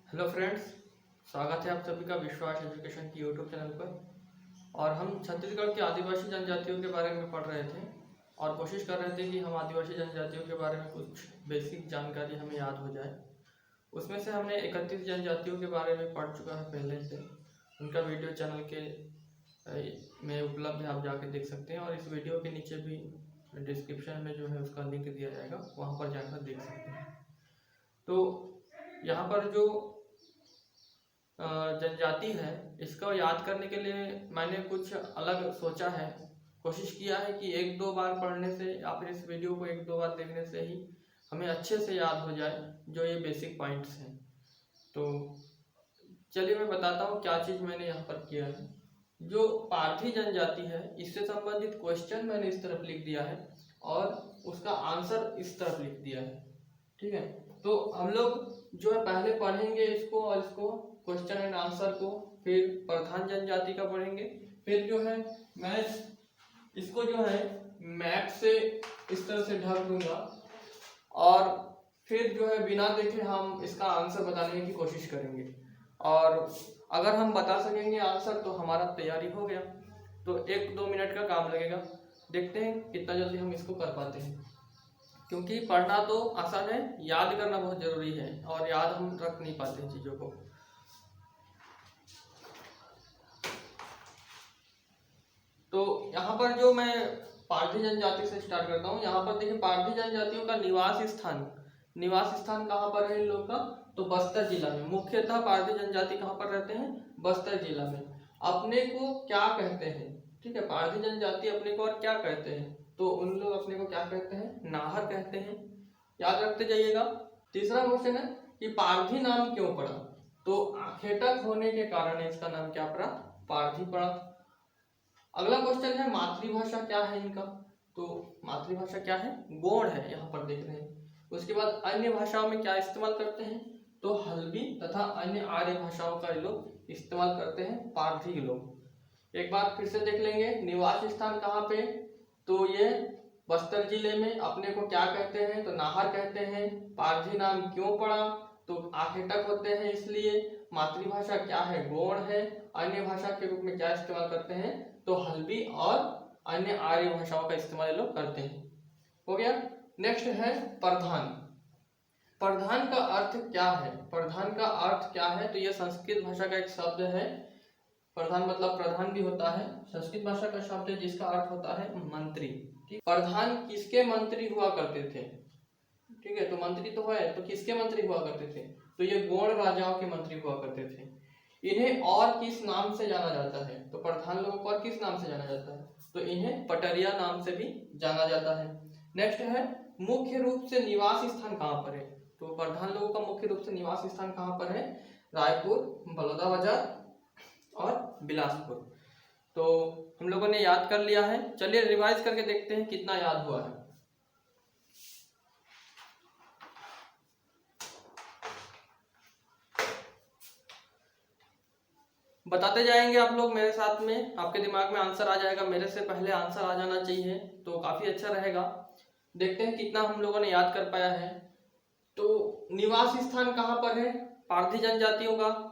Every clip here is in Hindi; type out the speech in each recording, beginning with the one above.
हेलो फ्रेंड्स, स्वागत है आप सभी का विश्वास एजुकेशन की यूट्यूब चैनल पर। और हम छत्तीसगढ़ की आदिवासी जनजातियों के बारे में पढ़ रहे थे और कोशिश कर रहे थे कि हम आदिवासी जनजातियों के बारे में कुछ बेसिक जानकारी हमें याद हो जाए। उसमें से हमने 31 जनजातियों के बारे में पढ़ चुका है पहले से। उनका वीडियो चैनल के में उपलब्ध है, आप जाके देख सकते हैं। और इस वीडियो के नीचे भी डिस्क्रिप्शन में जो है उसका लिंक दिया जाएगा, वहाँ पर जाकर देख सकते हैं। तो यहाँ पर जो जनजाति है, इसको याद करने के लिए मैंने कुछ अलग सोचा है। कोशिश किया है कि एक दो बार पढ़ने से या फिर इस वीडियो को एक दो बार देखने से ही हमें अच्छे से याद हो जाए जो ये बेसिक पॉइंट्स हैं। तो चलिए मैं बताता हूँ क्या चीज़ मैंने यहाँ पर किया है। जो पारधी जनजाति है, इससे संबंधित क्वेश्चन मैंने इस तरफ लिख दिया है और उसका आंसर इस तरफ लिख दिया है। ठीक है, तो हम लोग जो है पहले पढ़ेंगे इसको और इसको क्वेश्चन एंड आंसर को, फिर प्रधान जनजाति का पढ़ेंगे, फिर जो है मैं इसको जो है मैप से इस तरह से ढक दूंगा और फिर जो है बिना देखे हम इसका आंसर बताने की कोशिश करेंगे। और अगर हम बता सकेंगे आंसर तो हमारा तैयारी हो गया। तो 1-2 मिनट का काम लगेगा, देखते हैं कितना जल्दी हम इसको कर पाते हैं। क्योंकि पढ़ना तो आसान है, याद करना बहुत जरूरी है और याद हम रख नहीं पाते हैं चीज़ों को। तो यहाँ पर जो मैं पारधी जनजाति से स्टार्ट करता हूँ। यहाँ पर देखिए पारधी जनजातियों का निवास स्थान कहाँ पर है इन लोग का? तो बस्तर जिला में। मुख्यतः पारधी जनजाति कहाँ पर रहते हैं? बस्तर जिला में। अपने को क्या कहते हैं? ठीक है, पारधी जनजाति अपने को और क्या कहते हैं? तो उन लोग अपने को क्या कहते हैं? नाहर कहते हैं। याद रखते जाइएगा। तीसरा क्वेश्चन है कि पारधी नाम क्यों पड़ा? तो आखेटक होने के कारण इसका नाम क्या पड़ा? पारधी पड़ा। अगला क्वेश्चन है मातृभाषा क्या है इनका? तो मातृभाषा क्या है? गोंड है, यहाँ पर देख रहे हैं। उसके बाद अन्य भाषाओं में क्या इस्तेमाल करते हैं? तो हल्बी तथा अन्य आर्य भाषाओं का ये लोग इस्तेमाल करते हैं, पारधी लोग। एक बार फिर से देख लेंगे, निवास स्थान कहाँ पे? तो ये बस्तर जिले में। अपने को क्या कहते हैं? तो नाहर कहते हैं। पारधी नाम क्यों पड़ा? तो आखेटक होते हैं इसलिए। मातृभाषा क्या है? गोंड है। अन्य भाषा के रूप में क्या इस्तेमाल करते हैं? तो हल्बी और अन्य आर्य भाषाओं का इस्तेमाल ये लोग करते हैं। हो गया। नेक्स्ट है प्रधान। प्रधान का अर्थ क्या है? प्रधान का अर्थ क्या है? तो यह संस्कृत भाषा का एक शब्द है। प्रधान मतलब प्रधान भी होता है, संस्कृत भाषा का शब्द है जिसका अर्थ होता है मंत्री। ठीक, प्रधान किसके मंत्री हुआ करते थे? ठीक है, तो मंत्री तो है, तो किसके मंत्री हुआ करते थे? तो ये गोंड राजाओं के मंत्री हुआ करते थे। इन्हें और किस नाम से जाना जाता है? तो प्रधान लोगों को और किस नाम से जाना जाता है? तो इन्हें पटरिया नाम से भी जाना जाता है। नेक्स्ट है मुख्य रूप से निवास स्थान कहाँ पर है? तो प्रधान लोगों का मुख्य रूप से निवास स्थान कहाँ पर है? रायपुर, बलौदाबाजार और बिलासपुर। तो हम लोगों ने याद कर लिया है। चलिए रिवाइज करके देखते हैं कितना याद हुआ है। बताते जाएंगे आप लोग मेरे साथ में, आपके दिमाग में आंसर आ जाएगा। मेरे से पहले आंसर आ जाना चाहिए तो काफी अच्छा रहेगा। देखते हैं कितना हम लोगों ने याद कर पाया है। तो निवास स्थान कहाँ पर है पारधी जनजातियों का?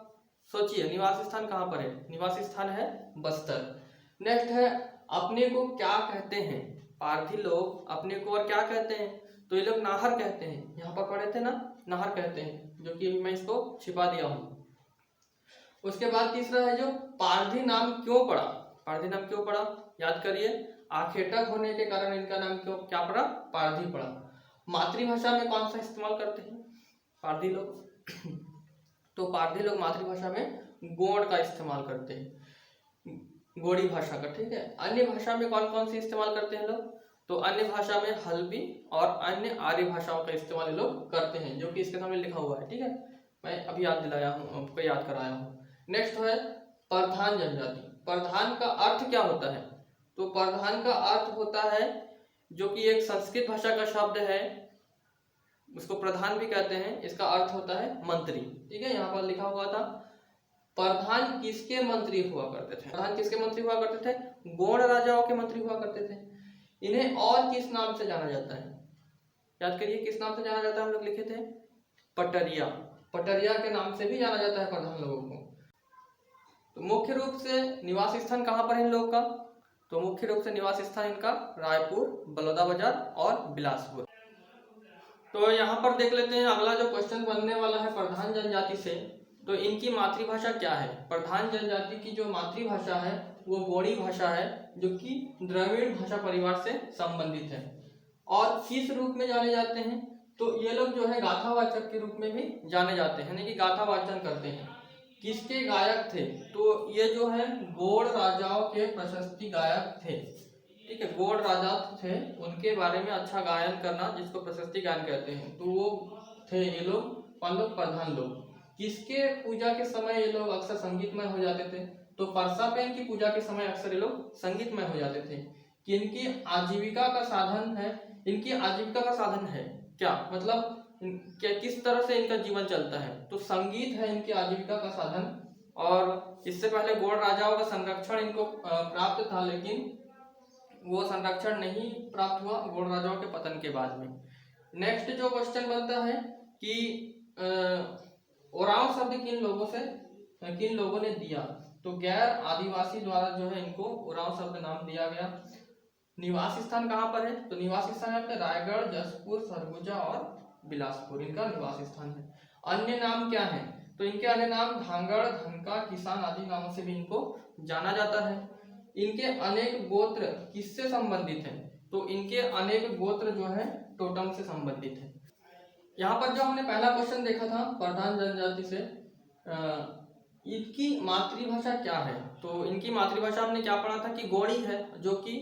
सोचिए, निवास स्थान कहाँ पर है? निवास स्थान है बस्तर। नेक्स्ट है अपने को क्या कहते हैं? पारधी लोग अपने को और क्या कहते हैं? तो ये लोग नाहर कहते हैं। यहाँ पर पढ़े थे ना, नाहर कहते हैं, जो कि मैं इसको छिपा दिया हूँ। उसके बाद तीसरा है जो पारधी नाम क्यों पड़ा? पारधी नाम क्यों पड़ा? याद करिए, आखेटक होने के कारण इनका नाम क्यों क्या पड़ा? पारधी पड़ा। मातृभाषा में कौन सा इस्तेमाल करते हैं पारधी लोग? तो पारधी लोग मातृभाषा में गोंड का इस्तेमाल करते हैं, गोड़ी भाषा का। ठीक है, अन्य भाषा में कौन कौन सी इस्तेमाल करते हैं लोग? तो अन्य भाषा में हल्बी और अन्य आर्य भाषाओं का इस्तेमाल लोग करते हैं, जो कि इसके सामने लिखा हुआ है। ठीक है, मैं अभी याद दिलाया हूँ, आपको याद कराया हूँ। नेक्स्ट है प्रधान जनजाति। प्रधान का अर्थ क्या होता है? तो प्रधान का अर्थ होता है, जो कि एक संस्कृत भाषा का शब्द है, उसको प्रधान भी कहते हैं। इसका अर्थ होता है मंत्री। ठीक है, यहाँ पर लिखा हुआ था प्रधान किसके मंत्री हुआ करते थे? प्रधान किसके मंत्री हुआ करते थे? गोंड राजाओं के मंत्री हुआ करते थे। इन्हें और किस नाम से जाना जाता है? याद करिए, किस नाम से जाना जाता है? हम लोग लिखे थे पटरिया। पटरिया के नाम से भी जाना जाता है प्रधान लोगों को। तो मुख्य रूप से निवास स्थान कहाँ पर है इन लोगों का, तो मुख्य रूप से निवास स्थान इनका रायपुर, बलौदाबाजार और बिलासपुर। तो यहाँ पर देख लेते हैं अगला जो क्वेश्चन बनने वाला है प्रधान जनजाति से, तो इनकी मातृभाषा क्या है। प्रधान जनजाति की जो मातृभाषा है वो गोंडी भाषा है, जो कि द्रविड़ भाषा परिवार से संबंधित है। और किस रूप में जाने जाते हैं, तो ये लोग जो है गाथावाचक के रूप में भी जाने जाते हैं, यानी कि गाथा वाचन करते हैं। किसके गायक थे, तो ये जो है गोंड राजाओं के प्रशस्ति गायक थे। ठीक है, गोंड राजा थे, उनके बारे में अच्छा गायन करना जिसको प्रशस्ति गायन कहते हैं, तो वो थे ये लोग प्रधान लोग। किसके पूजा के समय ये लोग अक्सर संगीतमय हो जाते थे, तो परसापेन की पूजा के समय अक्सर ये लोग संगीतमय हो जाते थे। कि इनकी आजीविका का साधन है, इनकी आजीविका का साधन है क्या, मतलब क्या किस तरह से इनका जीवन चलता है, तो संगीत है इनकी आजीविका का साधन। और इससे पहले गोंड राजाओं का संरक्षण इनको प्राप्त था, लेकिन वो संरक्षण नहीं प्राप्त हुआ गोंड राजाओं के पतन के बाद में। नेक्स्ट जो क्वेश्चन बनता है कि ओरांव शब्द किन लोगों ने दिया, तो गैर आदिवासी द्वारा जो है इनको ओरांव शब्द नाम दिया गया। निवास स्थान कहाँ पर है, तो निवास स्थान है रायगढ़, जसपुर, सरगुजा और बिलासपुर, इनका निवास स्थान है। अन्य नाम क्या है, तो इनके अन्य नाम धांगड़, धनका, किसान आदि नामों से भी इनको जाना जाता है। इनके अनेक गोत्र किससे संबंधित हैं, तो इनके अनेक गोत्र जो है टोटम से संबंधित है। यहाँ पर जो हमने पहला क्वेश्चन देखा था प्रधान जनजाति से, इनकी मातृभाषा क्या है, तो इनकी मातृभाषा हमने क्या पढ़ा था कि गोंडी है, जो कि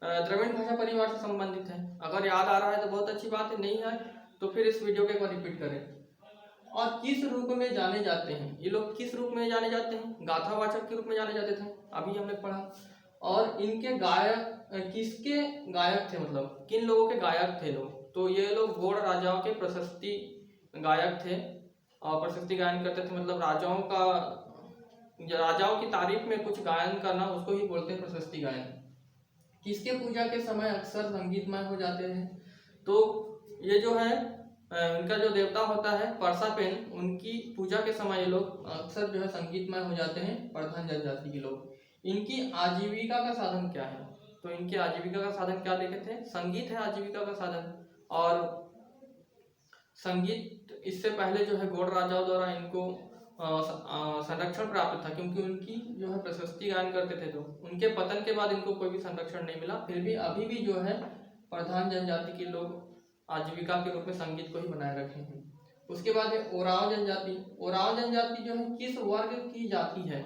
द्रविड़ भाषा परिवार से संबंधित है। अगर याद आ रहा है तो बहुत अच्छी बात है, नहीं है तो फिर इस वीडियो को एक बार रिपीट करें। और किस रूप में जाने जाते हैं, ये लोग किस रूप में जाने जाते हैं, गाथावाचक के रूप में जाने जाते थे, अभी हमने पढ़ा। और इनके गायक किसके गायक थे, मतलब किन लोगों के गायक थे लोग, तो ये लोग गोंड राजाओं के प्रशस्ति गायक थे और प्रशस्ति गायन करते थे, मतलब राजाओं की तारीफ में कुछ गायन करना, उसको ही बोलते हैं प्रशस्ति गायन। किसके पूजा के समय अक्सर संगीतमय हो जाते हैं, तो ये जो है इनका जो देवता होता है परसापेन, उनकी पूजा के समय ये लोग अक्सर जो है संगीतमय हो जाते हैं प्रधान जनजाति के लोग। इनकी आजीविका का साधन क्या है, तो इनकी आजीविका का साधन क्या देखे थे, संगीत है आजीविका का साधन। और संगीत इससे पहले जो है गोंड राजाओं द्वारा इनको संरक्षण प्राप्त था, क्योंकि उनकी जो है प्रशस्ति गायन करते थे, तो उनके पतन के बाद इनको कोई भी संरक्षण नहीं मिला। फिर भी अभी भी जो है प्रधान जनजाति के लोग आजीविका के रूप में संगीत को ही बनाए रखे हैं। उसके बाद है ओरांव जनजाति। ओरांव जनजाति जो है किस वर्ग की जाति है,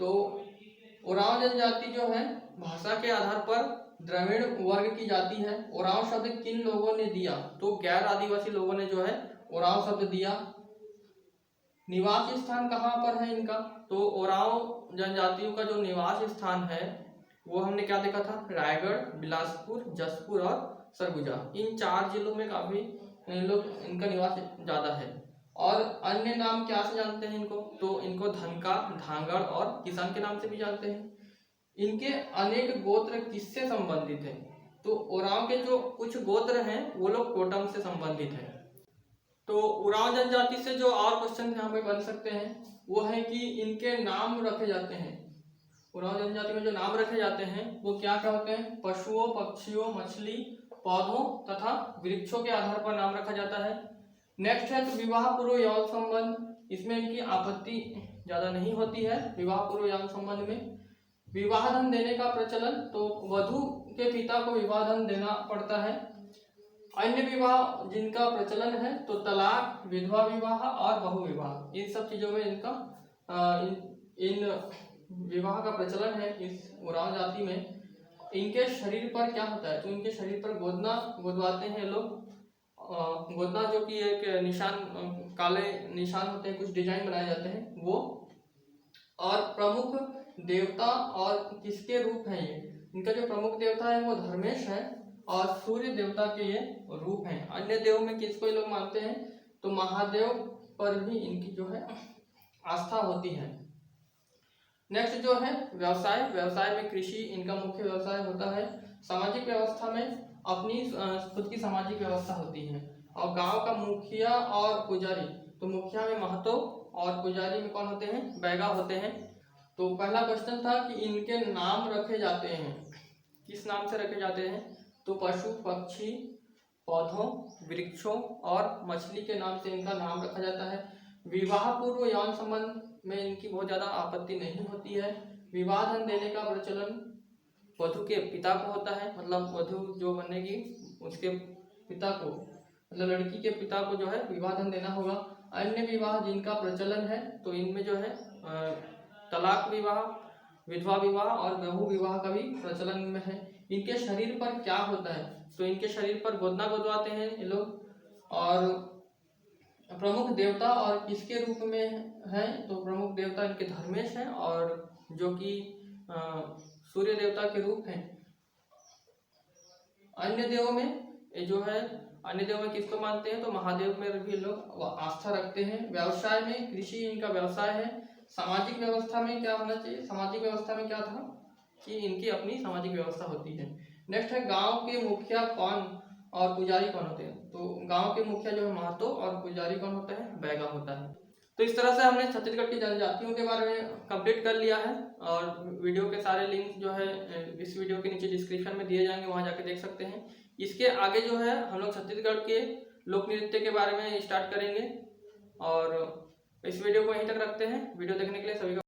तो ओरांव जनजाति जो है भाषा के आधार पर द्रविड़ वर्ग की जाति है। ओरांव शब्द किन लोगों ने दिया, तो गैर आदिवासी लोगों ने जो है ओरांव शब्द दिया। निवास स्थान कहाँ पर है इनका, तो ओरांव जनजातियों का जो निवास स्थान है वो हमने क्या देखा था, रायगढ़, बिलासपुर, जसपुर और सरगुजा, इन 4 जिलों में काफी लोग इनका निवास ज्यादा है। और अन्य नाम क्या से जानते हैं इनको, तो इनको धनका, धांगड़ और किसान के नाम से भी जानते हैं। इनके अनेक गोत्र किससे संबंधित हैं, तो ओरांव के जो कुछ गोत्र हैं वो लोग टोटम से संबंधित हैं। तो ओरांव जनजाति से जो और क्वेश्चन यहाँ पे बन सकते हैं वो है कि इनके नाम रखे जाते हैं। ओरांव जनजाति में जो नाम रखे जाते हैं वो क्या क्या होते हैं, पशुओं, पक्षियों, मछली, पौधों तथा वृक्षों के आधार पर नाम रखा जाता है। नेक्स्ट है तो विवाह पूर्व यौन संबंध, इसमें इनकी आपत्ति ज्यादा नहीं होती है। विवाह पूर्व यौन संबंध में विवाह धन देने का प्रचलन, तो वधु के पिता को विवाह धन देना पड़ता है। अन्य विवाह जिनका प्रचलन है तो तलाक, विधवा विवाह और बहु विवाह, इन सब चीजों में इनका इन विवाह का प्रचलन है इस ओरांव जाति में। इनके शरीर पर क्या होता है, तो इनके शरीर पर गोदना गोदवाते हैं लोग। गोदना जो कि एक निशान, काले निशान होते हैं, कुछ डिजाइन बनाए जाते हैं वो। और प्रमुख देवता और किसके रूप हैं ये, इनका जो प्रमुख देवता है वो धर्मेश है और सूर्य देवता के ये रूप हैं। अन्य देव में किसको ये लोग मानते हैं, तो महादेव पर भी इनकी जो है आस्था होती है। नेक्स्ट जो है व्यवसाय। व्यवसाय में कृषि इनका मुख्य व्यवसाय होता है। सामाजिक व्यवस्था में अपनी खुद की सामाजिक व्यवस्था होती है। और गांव का मुखिया और पुजारी तो मुखिया में महतो और पुजारी में कौन होते हैं, बैगा होते हैं। तो पहला क्वेश्चन था कि इनके नाम रखे जाते हैं, किस नाम से रखे जाते हैं, तो पशु पक्षी पौधों वृक्षों और मछली के नाम से इनका नाम रखा जाता है। विवाह पूर्व यौन संबंध में इनकी बहुत ज़्यादा आपत्ति नहीं होती है। विवाह धन देने का प्रचलन वधु के पिता को होता है, मतलब वधु जो बनेगी उसके पिता को, मतलब लड़की के पिता को जो है विवाह धन देना होगा। अन्य विवाह जिनका प्रचलन है तो इनमें जो है तलाक विवाह, विधवा विवाह और बहु विवाह का भी प्रचलन में है। इनके शरीर पर क्या होता है, तो इनके शरीर पर गोदना गोदवाते हैं ये लोग। और प्रमुख देवता और किसके रूप में है, तो प्रमुख देवता इनके धर्मेश हैं और जो कि सूर्य देवता के रूप हैं। अन्य देवों में ये जो है, अन्य देवों में किसको मानते हैं, तो महादेव में भी लोग आस्था रखते हैं। व्यवसाय में कृषि इनका व्यवसाय है। सामाजिक व्यवस्था में क्या होना चाहिए, सामाजिक व्यवस्था में क्या था कि इनकी अपनी सामाजिक व्यवस्था होती है। नेक्स्ट है गांव के मुखिया कौन और पुजारी कौन होते हैं, तो गांव के मुखिया जो है महतो और पुजारी कौन होता है, बैगा होता है। तो इस तरह से हमने छत्तीसगढ़ की जनजातियों के बारे में कंप्लीट कर लिया है और वीडियो के सारे लिंक जो है इस वीडियो के नीचे डिस्क्रिप्शन में दिए जाएंगे, वहां जाके देख सकते हैं। इसके आगे जो है हम लोग छत्तीसगढ़ के लोक नृत्य के बारे में स्टार्ट करेंगे और इस वीडियो को यहीं तक रखते हैं। वीडियो देखने के लिए सभी का